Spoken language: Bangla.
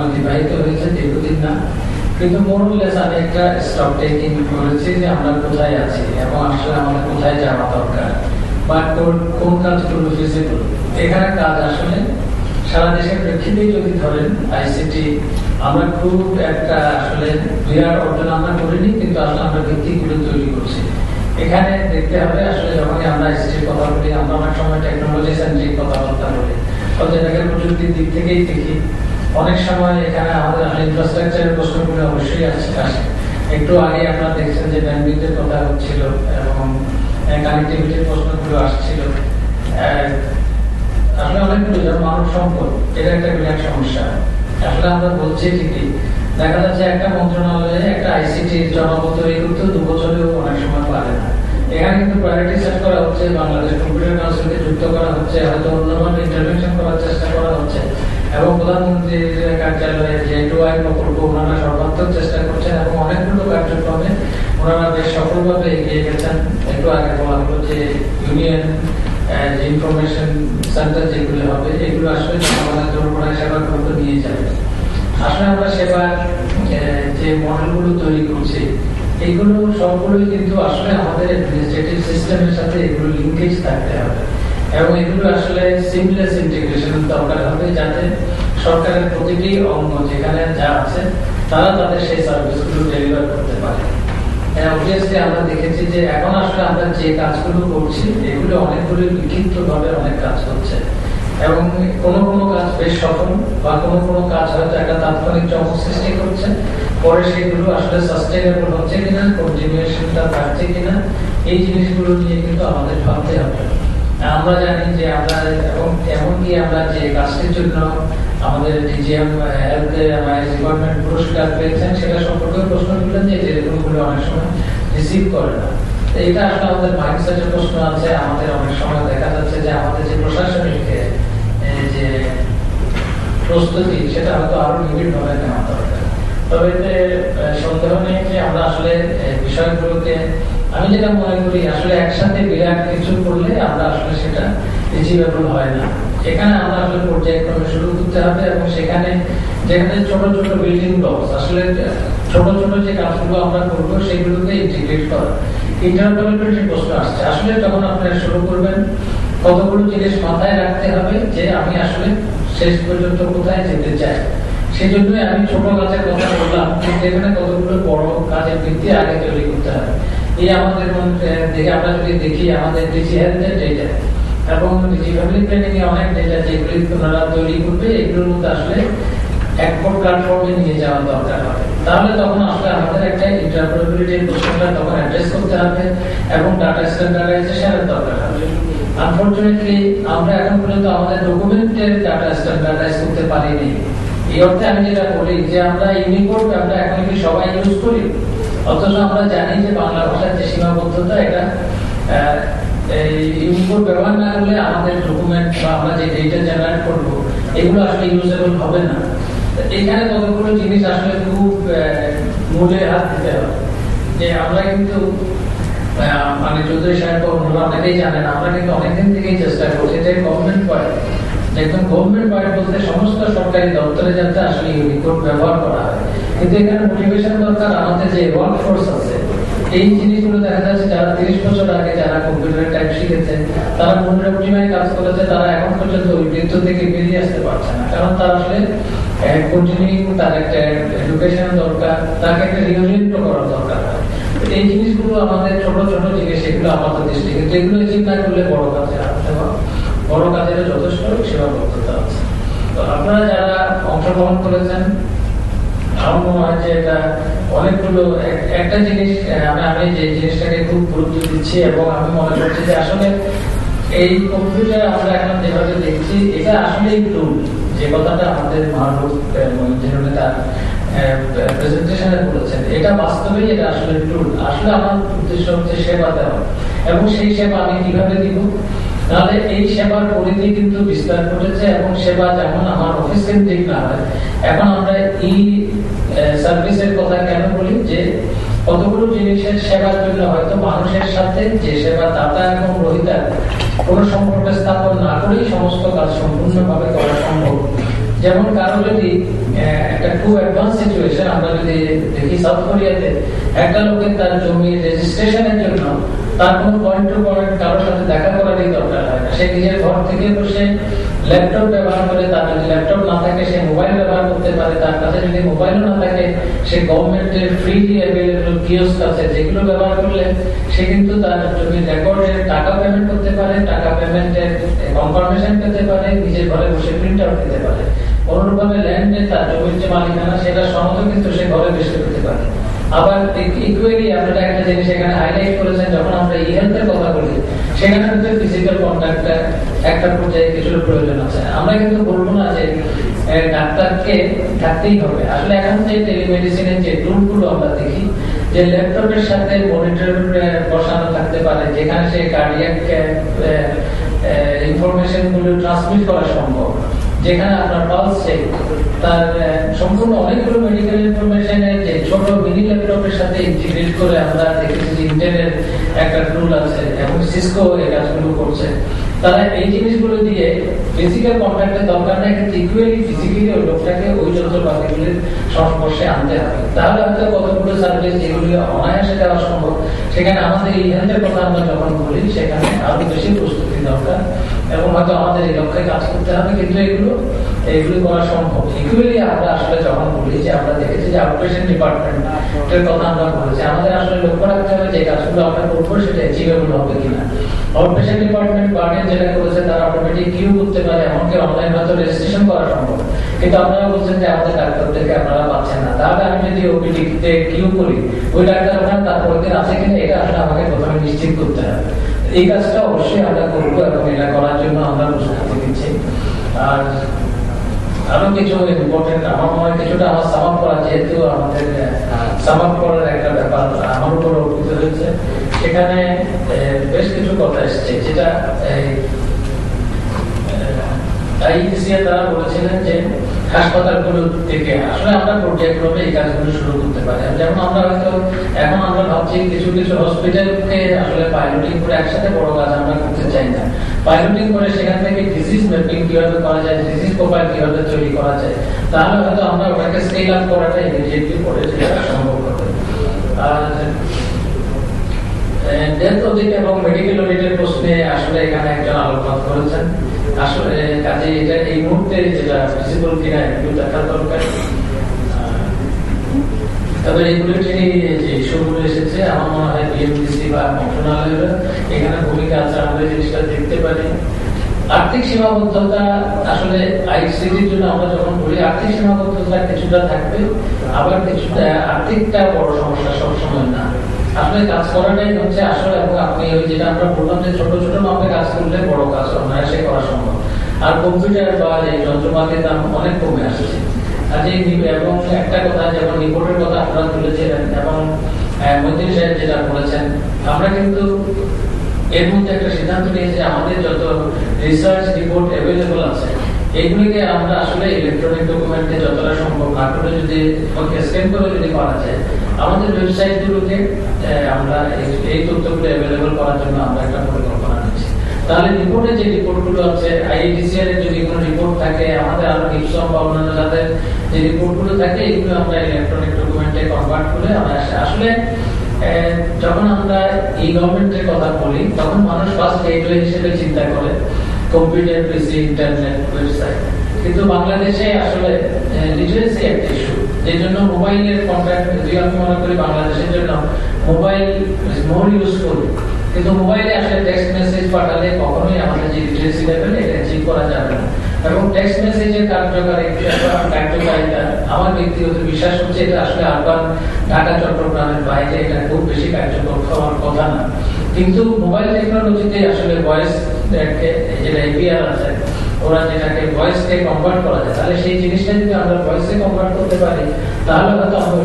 অতিবাহিত হয়েছে দীর্ঘদিন না, কিন্তু মোরলেস আমি একটা স্টপ টেকিং করেছি যে আমরা কোথায় আছি এবং আসলে আমাদের কোথায় যাওয়া দরকার বা কোন কাজগুলো ফিজিবল। এখানে কাজ আসলে সারা দেশের প্রেক্ষিতেই যদি ধরেন আইসিটি আমরা খুব একটা আসলে বিরাট অর্জন আমরা করিনি, কিন্তু আসলে আমরা ভিত্তিগুলো তৈরি করছি। এখানে দেখতে হবে আসলে যখন আমরা আইসিটির কথা বলি, আমরা অনেক সময় টেকনোলজি সেন্ট্রিক কথাবার্তা বলি, যেটাকে প্রযুক্তির দিক থেকেই দেখি। অনেক সময় এখানে আমাদের ইনফ্রাস্ট্রাকচারের প্রশ্নগুলো অবশ্যই আসে। একটু আগে আপনারা দেখছেন যে ব্যান্ডউইথের কথা হচ্ছিল এবং কানেক্টিভিটির প্রশ্নগুলো আসছিল। আসলে অনেকগুলো যেমন মানব সম্পদ, এটা একটা বিরাট সমস্যা। আসলে আমরা বলছি ঠিকই, দেখা যাচ্ছে একটা মন্ত্রণালয়ে একটা আইসিটির জনগত এই করতে 2 বছরেও অনেক সময় পারে না। এখানে কিন্তু প্রায়োরিটি সেট করা হচ্ছে, বাংলাদেশ কম্পিউটার কাউন্সিলকে যুক্ত করা হচ্ছে, হয়তো অন্যভাবে ইন্টারভেনশন করার চেষ্টা করা হচ্ছে এবং প্রধানমন্ত্রীর কার্যালয়ে যে টুআই প্রকল্প ওনারা সর্বাত্মক চেষ্টা করছেন এবং অনেকগুলো কার্যক্রমে ওনারা বেশ সফলভাবে এগিয়ে গেছেন। একটু আগে বলা হলো যে ইউনিয়ন যে ইনফরমেশন সেন্টার যেগুলো হবে, এগুলো আসলে জনগণের জনগণের সেবার গুরুত্ব নিয়ে যাবে। আসলে আমরা সেবার যে মডেলগুলো তৈরি করছি, এইগুলো সবগুলোই কিন্তু আসলে আমাদের অ্যাডমিনিস্ট্রেটিভ সিস্টেমের সাথে এগুলো লিঙ্কেজ থাকতে হবে এবং এগুলো আসলে সিমলেস ইন্টিগ্রেশন দরকার হবে, যাতে সরকারের প্রতিটি অঙ্গ যেখানে যা আছে তারা তাদের সেই সার্ভিসগুলো ডেলিভার করতে পারে। অবভিয়াসলি আমরা দেখেছি যে এখন আসলে আমরা যে কাজগুলো করছি এগুলো অনেকগুলো বিক্ষিপ্তভাবে অনেক কাজ হচ্ছে এবং কোনো কাজ বেশ সফল বা কোনো কাজ হয়তো একটা তাৎক্ষণিক চমক সৃষ্টি করছে, পরে সেগুলো আসলে সাস্টেইনেবল হচ্ছে কিনা, কন্টিনিউশনটা থাকছে কিনা, এই জিনিসগুলো নিয়ে কিন্তু আমাদের ভাবতে হবে। আমরা জানি যে আমরা এবং এমনকি আমরা যে কাজটির জন্য আমাদের ডিজিএম হেলথ ডিপার্টমেন্ট পুরস্কার পেয়েছেন, সেটা সম্পর্কে প্রশ্ন তুলেন যে এরকমগুলো অনেক সময় রিসিভ করে না। এটা আসলে আমাদের মাইন্ডসেটের প্রশ্ন আছে। আমাদের অনেক সময় দেখা যাচ্ছে যে আমাদের যে প্রশাসনিক যে প্রস্তুতি, সেটা হয়তো আরো নিবিড় ভাবে নেওয়া দরকার। তবে এতে সন্দেহ নেই যে আমরা আসলে বিষয়গুলোকে, আমি যেটা মনে করি আসলে একসাথে বিরাট কিছু করলে আমরা আসলে সেটা রিচিভেবল হয় না। এখানে আমরা আসলে পর্যায়ক্রমে শুরু করতে হবে এবং সেখানে যেখানে ছোট ছোট বিল্ডিং ব্লকস, আসলে ছোট ছোট যে কাজগুলো আমরা করবো সেগুলোকে ইন্টিগ্রেট করা। ইন্টারঅপারেবিলিটির প্রশ্ন আসছে। আসলে যখন আপনারা শুরু করবেন, কতগুলো জিনিস মাথায় রাখতে হবে যে আমি আসলে শেষ পর্যন্ত কোথায় যেতে চাই। সেই জন্যই আমি ছোট কাজের কথা বললাম, কিন্তু এখানে কতগুলো বড় কাজের ভিত্তি আগে তৈরি করতে হবে। এই আমাদের দেখে আমরা যদি দেখি আমাদের ডিজি হেলথের ডেটা এবং ডিজি ফ্যামিলি প্ল্যানিং এ অনেক ডেটা যেগুলি ওনারা তৈরি করবে, এগুলোর মধ্যে আসলে এক প্ল্যাটফর্মে নিয়ে যাওয়া দরকার হবে। তাহলে তখন আসলে আমাদের একটা ইন্টারঅপারেবিলিটির প্রশ্নটা তখন অ্যাড্রেস করতে হবে এবং ডাটা স্ট্যান্ডার্ডাইজেশনের দরকার হবে। আনফরচুনেটলি আমরা এখন পর্যন্ত আমাদের ডকুমেন্টের ডাটা স্ট্যান্ডার্ডাইজ করতে পারিনি। এই অর্থে আমি যেটা বলি যে আমরা ইউনিকোড আমরা এখন কি সবাই ইউজ করি, অথচ আমরা জানি যে বাংলা ভাষার যে সীমাবদ্ধতা, এটা ইউনিকোড ব্যবহার না করলে আমাদের ডকুমেন্ট বা আমরা যে ডেটা জেনারেট করবো এগুলো আসলে ইউজেবল হবে না। এখানে কতগুলো জিনিস আসলে খুব মূলে হাত দিতে হবে। যে আমরা কিন্তু মানে চৌধুরী সাহেব অনেকেই জানেন, আমরা কিন্তু অনেকদিন থেকেই চেষ্টা করছি যে গভর্নমেন্ট পয়েন্ট, একদম গভর্নমেন্ট পয়েন্ট বলতে সমস্ত সরকারি দপ্তরে যাতে আসলে ইউনিকোড ব্যবহার করা হয়। কিন্তু এখানে মোটিভেশন দরকার। আমাদের যে ওয়ার্ক ফোর্স আছে, এই জিনিসগুলো দেখা যাচ্ছে যারা 30 বছর আগে যারা কম্পিউটার টাইপ শিখেছে, তারা মোটামুটি কাজ করেছে, তারা এখন পর্যন্ত ওই বৃত্ত থেকে বেরিয়ে আসতে পারছে না। কারণ তার আসলে কন্টিনিউইং তার একটা এডুকেশন দরকার, তাকে একটা রিওরিয়েন্ট করার দরকার হয়। এই জিনিসগুলো আমাদের ছোট ছোট জিনিস, এগুলো আমাদের দৃষ্টি, কিন্তু এগুলো চিন্তা করলে বড় কাজে আসতে হবে। বড় কাজের যথেষ্ট সীমাবদ্ধতা আছে। তো আপনারা যারা অংশগ্রহণ করেছেন, আমার মনে হয় যে এটা অনেকগুলো একটা জিনিস আমি যে জিনিসটাকে খুব গুরুত্ব দিচ্ছি এবং আমি মনে করছি যে আসলে এই কম্পিউটার আমরা এখন যেভাবে দেখছি, এটা আসলে টুল, যে কথাটা আমাদের মাহবুব তার প্রেজেন্টেশনে বলেছেন, এটা বাস্তবেই এটা আসলে টুল। আসলে আমার উদ্দেশ্য হচ্ছে সেবা দেওয়া এবং সেই সেবা আমি কিভাবে দিব। তাহলে এই সেবার পরিধি কিন্তু বিস্তার করেছে এবং সেবা যেমন আমার অফিস কেন্দ্রিক না হয়, এখন আমরা ই সার্ভিসের কথা কেন বলি, যে কতগুলো জিনিসের সেবার জন্য হয়তো মানুষের সাথে যে সেবা দাতা এবং গ্রহীতার কোনো সম্পর্ক স্থাপন না করেই সমস্ত কাজ সম্পূর্ণভাবে করা সম্ভব। যেমন কারো যদি একটা খুব অ্যাডভান্স সিচুয়েশন আমরা যদি দেখি, সাউথ কোরিয়াতে একটা লোকের তার জমি রেজিস্ট্রেশনের জন্য তার কোনো পয়েন্ট টু পয়েন্ট কারোর সাথে দেখা করারই দরকার হয় না। সে নিজের ঘর থেকে বসে ল্যাপটপ ব্যবহার করে, তার যদি ল্যাপটপ না থাকে সে মোবাইল ব্যবহার করতে পারে, তার কাছে যদি মোবাইলও না থাকে সে গভর্নমেন্টের ফ্রিলি অ্যাভেলেবল কিওস্ক আছে যেগুলো ব্যবহার করলে সে কিন্তু তার জমির রেকর্ডের টাকা পেমেন্ট করতে পারে, টাকা পেমেন্টের কনফার্মেশন পেতে পারে, নিজের ঘরে বসে প্রিন্ট আউট দিতে পারে। অনুরূপভাবে ল্যান্ডে তার জমির যে মালিকানা সেটা সনদও কিন্তু সে ঘরে বসে পেতে পারে। আবার ইকুয়ালি আপনারা একটা জিনিস এখানে হাইলাইট করেছেন, যখন আমরা ই হেলথের কথা বলি সেখানে কিন্তু ফিজিক্যাল কন্ট্যাক্টটা একটা পর্যায়ে কিছুর প্রয়োজন আছে। আমরা কিন্তু বলবো না যে ডাক্তারকে থাকতেই হবে। আসলে এখন যে টেলিমেডিসিনের যে টুলগুলো আমরা দেখি, যে ল্যাপটপের সাথে মনিটর বসানো থাকতে পারে, যেখানে সে কার্ডিয়াক ইনফরমেশন গুলো ট্রান্সমিট করা সম্ভব, যেখানে আপনার পালস চেক, তার সম্পূর্ণ অনেকগুলো মেডিকেল ইনফরমেশনের যে ছোট মিনি ল্যাপটপের সাথে ইন্টিগ্রেট করে আমরা দেখেছি যে ইন্টেলের একটা টুল আছে এবং সিসকো এই কাজগুলো করছে। তারা এই জিনিসগুলো দিয়ে ফিজিক্যাল কন্ট্যাক্টের দরকার নেই, কিন্তু ইকুয়ালি ফিজিক্যালি ওই লোকটাকে ওই যন্ত্রপাতিগুলির সংস্পর্শে আনতে হবে। তাহলে হয়তো কতগুলো সার্ভিস যেগুলি অনায়াসে দেওয়া সম্ভব, সেখানে আমাদের এই হেলথের কথা আমরা যখন বলি সেখানে আরো বেশি প্রস্তুতি দরকার এবং হয়তো আমাদের এই লক্ষ্যে কাজ করতে হবে, কিন্তু এগুলি করা সম্ভব। ইকুয়ালি আমরা আসলে যখন বলি যে আমরা দেখেছি যে আউটপেশেন্ট ডিপার্টমেন্টের কথা আমরা বলেছি, আমাদের আসলে লক্ষ্য রাখতে হবে যে কাজগুলো আমরা করবো সেটা অ্যাচিভেবল হবে কিনা। আউটপেশেন্ট ডিপার্টমেন্ট গার্ডিয়ান যেটা করেছে তারা অটোমেটিক কিউ করতে পারে, এমনকি অনলাইন হয়তো রেজিস্ট্রেশন করা সম্ভব, কিন্তু আপনারা বলছেন যে আমাদের ডাক্তারদেরকে আপনারা পাচ্ছেন না। তাহলে আমি যদি ওপিডিতে কিউ করি, ওই ডাক্তার ওখানে তার পরের আছে কিনা এটা আসলে আমাকে প্রথমে নিশ্চিত করতে হবে। এই কাজটা অবশ্যই আমরা করবো এবং এটা করার জন্য আমরা প্রস্তুতি নিচ্ছি। আর আরো কিছু ইম্পর্টেন্ট আমার মনে হয় কিছুটা আমার সামাপ করা, যেহেতু আমাদের সামাপ করার একটা ব্যাপার আমার উপর অর্পিত হয়েছে, সেখানে বেশ কিছু কথা এসছে যেটা তারা বলেছিলেন যে হাসপাতালগুলো থেকে আসলে আমরা পর্যায়ক্রমে এই কাজগুলো শুরু করতে পারি। যেমন আমরা হয়তো এখন আমরা ভাবছি কিছু কিছু হসপিটালকে আসলে পাইলটিং করে একসাথে বড় কাজ আমরা করতে চাই না। পাইলটিং করে সেখান থেকে ডিজিজ ম্যাপিং কিভাবে করা যায়, ডিজিজ প্রোফাইল কিভাবে তৈরি করা যায়, তাহলে হয়তো আমরা ওটাকে স্কেল আপ করাটা ইমিডিয়েটলি করে সেটা সম্ভব হবে। আর ডেথ অডিট এবং মেডিকেল অডিটের প্রশ্নে আসলে এখানে একজন আলোকপাত করেছেন। আসলে কাজে এটা এই মুহূর্তে যেটা ফিজিবল কিনা একটু দেখার দরকার। তবে রেগুলেটরি যে ইস্যুগুলো এসেছে আমার মনে হয় বিএমডিসি বা মন্ত্রণালয়ের এখানে ভূমিকা আছে, আমরা জিনিসটা দেখতে পারি। আর্থিক সীমাবদ্ধতা আসলে আইসিটির জন্য আমরা যখন বলি আর্থিক সীমাবদ্ধতা কিছুটা থাকবে, আবার কিছুটা আর্থিকটা বড় সমস্যা সবসময় না। আসলে কাজ করাটাই হচ্ছে আসলে, এবং আপনি ওই যেটা আমরা বললাম যে ছোট ছোট মাপে কাজ করলে বড় কাজ অনায়াসে করা সম্ভব। আর কম্পিউটার বা এই যন্ত্রপাতির দাম অনেক কমে আসছে। এবং একটা কথা যেমন রিপোর্টের কথা আপনারা তুলেছিলেন এবং মন্ত্রী সাহেব যেটা বলেছেন, আমরা কিন্তু এর মধ্যে একটা সিদ্ধান্ত নিয়েছি আমাদের যত রিসার্চ রিপোর্ট অ্যাভেলেবল আছে এগুলিকে আমরা আসলে ইলেকট্রনিক ডকুমেন্টে যতটা সম্ভব না করে যদি স্ক্যান করে যদি করা যায়, আমাদের ওয়েবসাইট গুলোকে আমরা এই তথ্যগুলো অ্যাভেলেবল করার জন্য আমরা একটা পরিকল্পনা নিচ্ছি। তাহলে রিপোর্টে যে রিপোর্টগুলো আছে, আইইডিসিআর এর যদি কোনো রিপোর্ট থাকে, আমাদের আরো নিপসম বা অন্যান্য যাদের যে রিপোর্টগুলো থাকে এগুলো আমরা ইলেকট্রনিক ডকুমেন্টে কনভার্ট করে আমরা আসলে যখন আমরা ই গভর্নমেন্টের কথা বলি তখন মানুষ ফার্স্ট গেটওয়ে হিসেবে চিন্তা করে কম্পিউটার, পিসি, ইন্টারনেট, ওয়েবসাইট, কিন্তু বাংলাদেশে আসলে লিটারেসি একটা ইস্যু, এই জন্য মোবাইলের কন্ট্যাক্ট যদি আমি মনে করি বাংলাদেশের জন্য মোবাইল মোর ইউজফুল, কিন্তু মোবাইলে আসলে টেক্সট মেসেজ পাঠালে কখনোই আমাদের যে লিটারেসি লেভেল এটা অ্যাচিভ করা যাবে না। এবং টেক্সট মেসেজের কার্যকারিতা আমার ব্যক্তিগত বিশ্বাস হচ্ছে এটা আসলে আরবান ঢাকা চট্টগ্রামের বাইরে এটা খুব বেশি কার্যকর হওয়ার কথা না, কিন্তু মোবাইল টেকনোলজিতে আসলে ভয়েস যেটা এপিআর আছে ওরা যেটাকে ভয়েসকে কনভার্ট করা যায়, তাহলে সেই জিনিসটা যদি আমরা ভয়েসে কনভার্ট করতে পারি তাহলে হয়তো আমরা